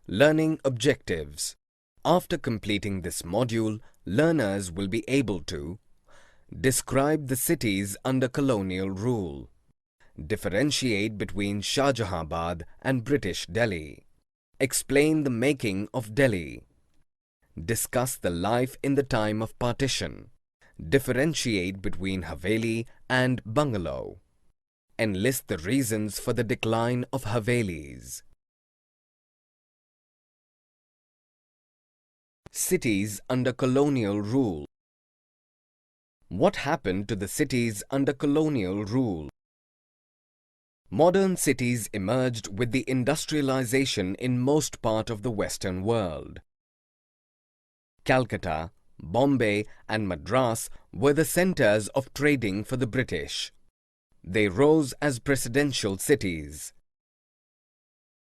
Learning objectives. After completing this module, learners will be able to describe the cities under colonial rule, differentiate between Shahjahabad and British Delhi, explain the making of Delhi, discuss the life in the time of partition, differentiate between Haveli and bungalow, enlist the reasons for the decline of Havelis. Cities under colonial rule. What happened to the cities under colonial rule? Modern cities emerged with the industrialization in most part of the Western world. Calcutta, Bombay and Madras were the centers of trading for the British. They rose as presidential cities.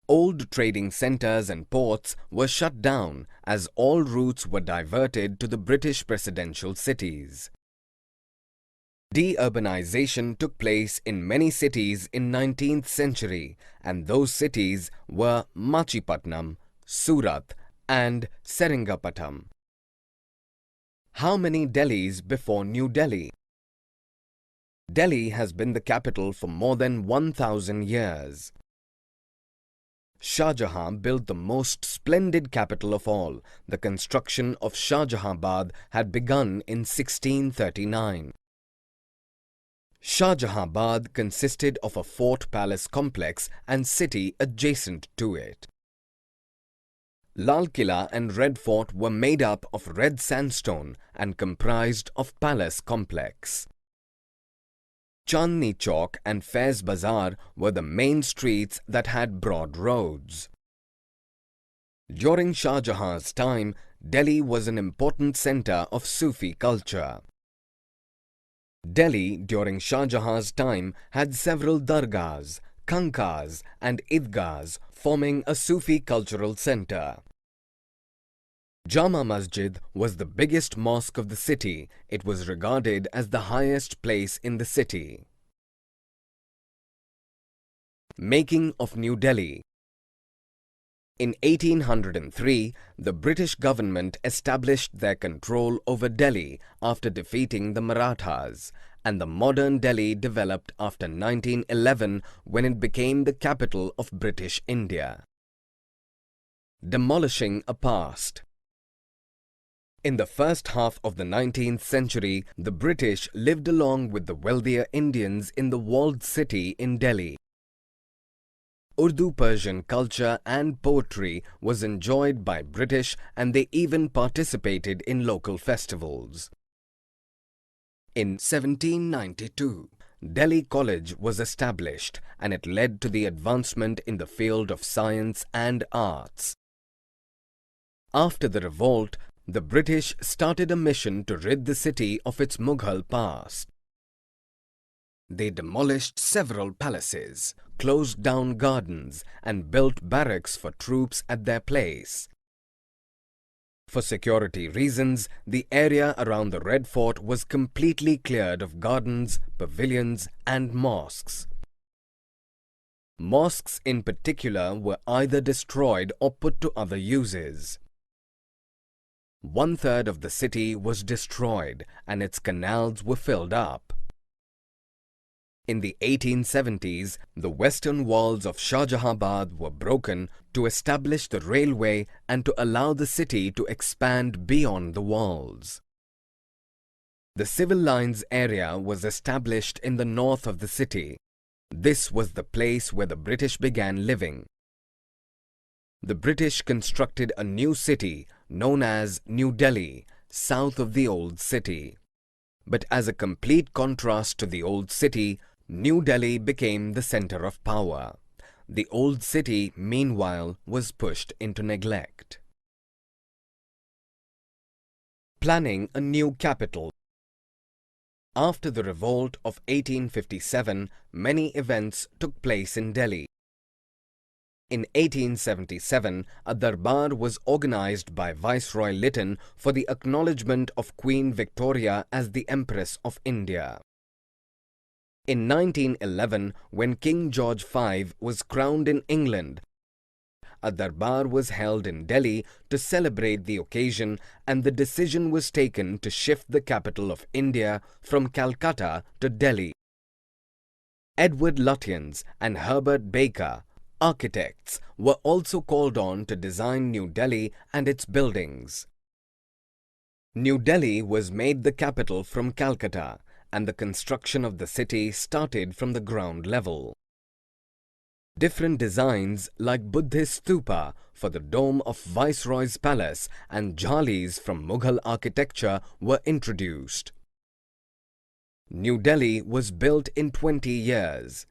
Old trading centers and ports were shut down as all routes were diverted to the British presidential cities. De-urbanization took place in many cities in 19th century, and those cities were Machipatnam, Surat and Seringapatam. How many Delhis before New Delhi? Delhi has been the capital for more than 1,000 years. Shah Jahan built the most splendid capital of all. The construction of Shahjahabad had begun in 1639. Shahjahabad consisted of a fort palace complex and city adjacent to it. Lal Killa and Red Fort were made up of red sandstone and comprised of palace complex. Chandni Chowk and Faiz Bazaar were the main streets that had broad roads. During Shah Jahan's time, Delhi was an important center of Sufi culture. Delhi during Shah Jahan's time had several dargahs, khanqahs and idgahs forming a Sufi cultural center. Jama Masjid was the biggest mosque of the city. It was regarded as the highest place in the city. Making of New Delhi. In 1803, the British government established their control over Delhi after defeating the Marathas, and the modern Delhi developed after 1911 when it became the capital of British India. Demolishing a past. In the first half of the 19th century, the British lived along with the wealthier Indians in the walled city in Delhi. Urdu-Persian culture and poetry was enjoyed by British, and they even participated in local festivals. In 1792, Delhi College was established, and it led to the advancement in the field of science and arts. After the revolt, the British started a mission to rid the city of its Mughal past. They demolished several palaces, closed down gardens, and built barracks for troops at their place. For security reasons, the area around the Red Fort was completely cleared of gardens, pavilions, and mosques. Mosques in particular were either destroyed or put to other uses. 1/3 of the city was destroyed and its canals were filled up. In the 1870s, the western walls of Shahjahabad were broken to establish the railway and to allow the city to expand beyond the walls. The civil lines area was established in the north of the city. This was the place where the British began living. The British constructed a new city known as New Delhi, south of the old city. But as a complete contrast to the old city, New Delhi became the center of power. The old city, meanwhile, was pushed into neglect. Planning a new capital. After the revolt of 1857, many events took place in Delhi. In 1877, a darbar was organized by Viceroy Lytton for the acknowledgement of Queen Victoria as the Empress of India. In 1911, when King George V was crowned in England, a darbar was held in Delhi to celebrate the occasion, and the decision was taken to shift the capital of India from Calcutta to Delhi. Edward Lutyens and Herbert Baker, architects, were also called on to design New Delhi and its buildings. New Delhi was made the capital from Calcutta, and the construction of the city started from the ground level. Different designs like Buddhist stupa for the dome of Viceroy's Palace and jhalis from Mughal architecture were introduced. New Delhi was built in 20 years.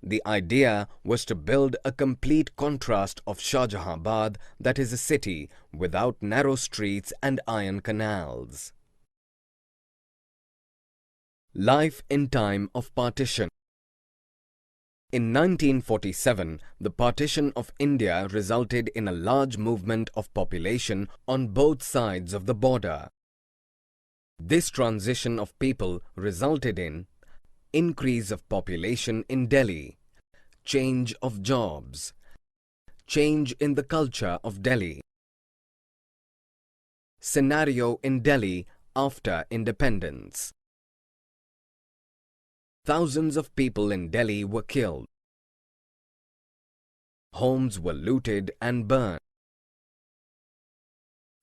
The idea was to build a complete contrast of Shahjahabad, that is a city without narrow streets and iron canals. Life in time of partition. In 1947, the partition of India resulted in a large movement of population on both sides of the border. This transition of people resulted in increase of population in Delhi, change of jobs, change in the culture of Delhi. Scenario in Delhi after independence. Thousands of people in Delhi were killed. Homes were looted and burned.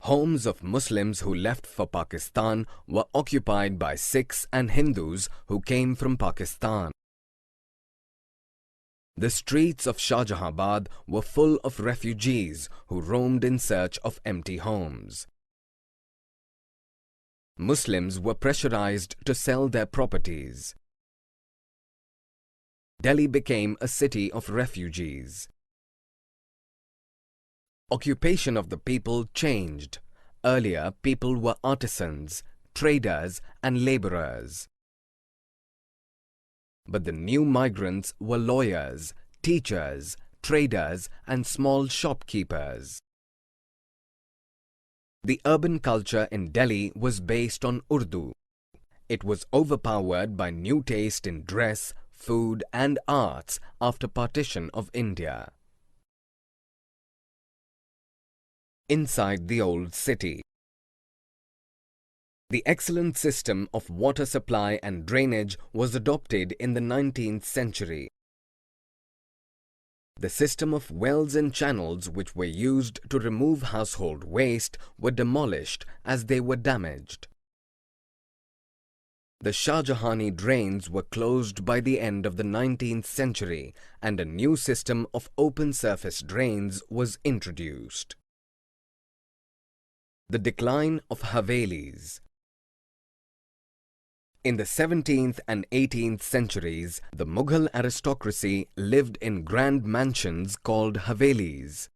Homes of Muslims who left for Pakistan were occupied by Sikhs and Hindus who came from Pakistan. The streets of Shahjahabad were full of refugees who roamed in search of empty homes. Muslims were pressurized to sell their properties. Delhi became a city of refugees. Occupation of the people changed. Earlier, people were artisans, traders, and laborers. But the new migrants were lawyers, teachers, traders, and small shopkeepers. The urban culture in Delhi was based on Urdu. It was overpowered by new taste in dress, food, and arts after partition of India. Inside the old city. The excellent system of water supply and drainage was adopted in the 19th century. The system of wells and channels which were used to remove household waste were demolished as they were damaged. The Shahjahani drains were closed by the end of the 19th century, and a new system of open surface drains was introduced. The decline of Havelis. In the 17th and 18th centuries, the Mughal aristocracy lived in grand mansions called Havelis.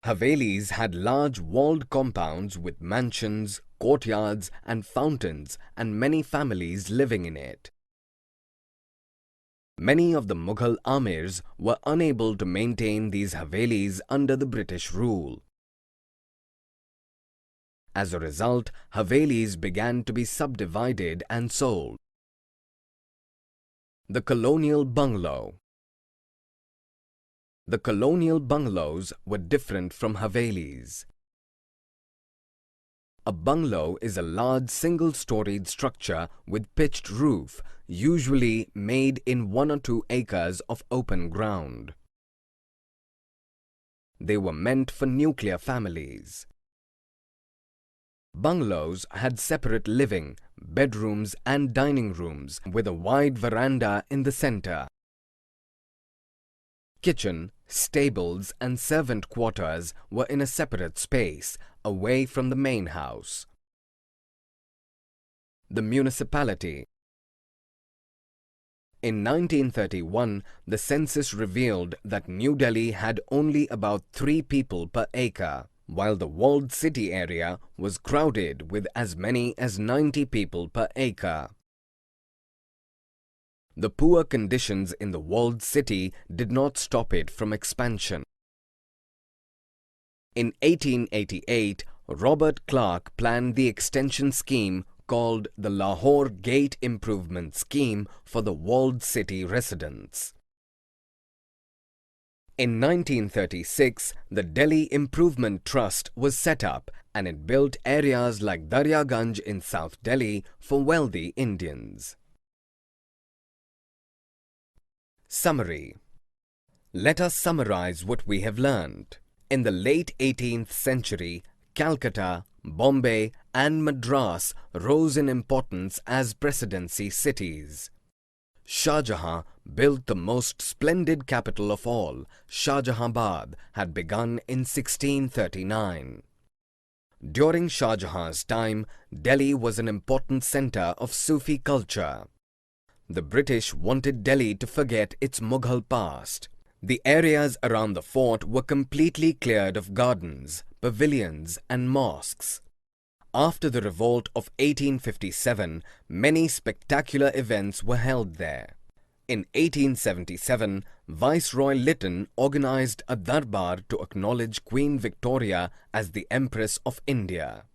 Havelis had large walled compounds with mansions, courtyards and fountains, and many families living in it. Many of the Mughal amirs were unable to maintain these Havelis under the British rule. As a result, Havelis began to be subdivided and sold. The colonial bungalow. The colonial bungalows were different from Havelis. A bungalow is a large single-storied structure with pitched roof, usually made in 1 or 2 acres of open ground. They were meant for nuclear families. Bungalows had separate living, bedrooms and dining rooms with a wide veranda in the center. Kitchen, stables and servant quarters were in a separate space, away from the main house. The municipality. In 1931, the census revealed that New Delhi had only about 3 people per acre, while the walled city area was crowded with as many as 90 people per acre. The poor conditions in the walled city did not stop it from expansion. In 1888, Robert Clark planned the extension scheme called the Lahore Gate Improvement Scheme for the walled city residents. In 1936, the Delhi Improvement Trust was set up and it built areas like Daryaganj in South Delhi for wealthy Indians. Summary. Let us summarize what we have learned. In the late 18th century, Calcutta, Bombay and Madras rose in importance as presidency cities. Shah Jahan built the most splendid capital of all. Shahjahabad had begun in 1639. During Shah Jahan's time, Delhi was an important center of Sufi culture. The British wanted Delhi to forget its Mughal past. The areas around the fort were completely cleared of gardens, pavilions and mosques. After the revolt of 1857, many spectacular events were held there. In 1877, Viceroy Lytton organized a darbar to acknowledge Queen Victoria as the Empress of India.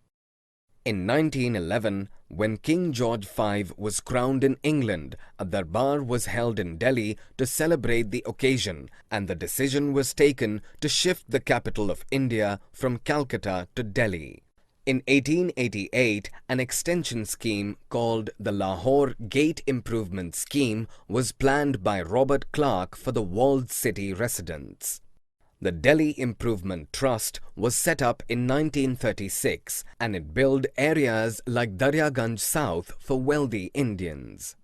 In 1911, when King George V was crowned in England, a darbar was held in Delhi to celebrate the occasion, and the decision was taken to shift the capital of India from Calcutta to Delhi. In 1888, an extension scheme called the Lahore Gate Improvement Scheme was planned by Robert Clark for the walled city residents. The Delhi Improvement Trust was set up in 1936 and it built areas like Daryaganj South for wealthy Indians.